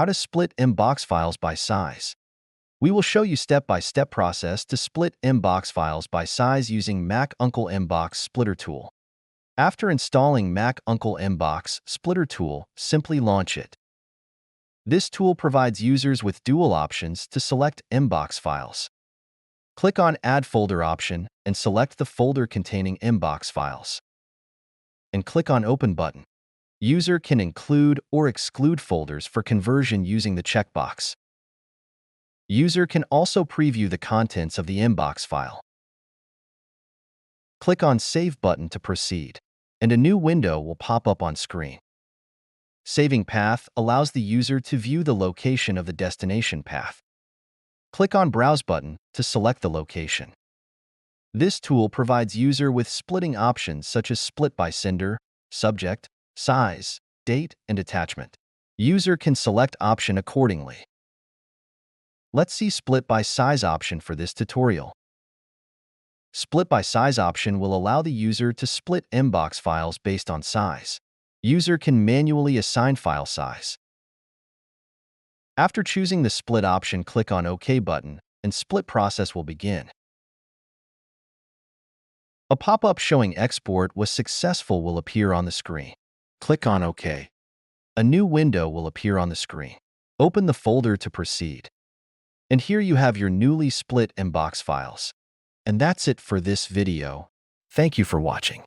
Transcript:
how to split MBOX files by size. We will show you step-by-step process to split MBOX files by size using Mac Uncle MBOX Splitter Tool. After installing Mac Uncle MBOX Splitter Tool, simply launch it. This tool provides users with dual options to select MBOX files. Click on Add Folder option and select the folder containing MBOX files. And click on Open button. User can include or exclude folders for conversion using the checkbox. User can also preview the contents of the MBOX file. Click on Save button to proceed, and a new window will pop up on screen. Saving path allows the user to view the location of the destination path. Click on Browse button to select the location. This tool provides user with splitting options such as split by sender, subject, size, date, and attachment. User can select option accordingly. Let's see split by size option for this tutorial. Split by size option will allow the user to split MBOX files based on size. User can manually assign file size. After choosing the split option, click on OK button, and split process will begin. A pop-up showing export was successful will appear on the screen. Click on OK. A new window will appear on the screen. Open the folder to proceed. And here you have your newly split MBOX files. And that's it for this video. Thank you for watching.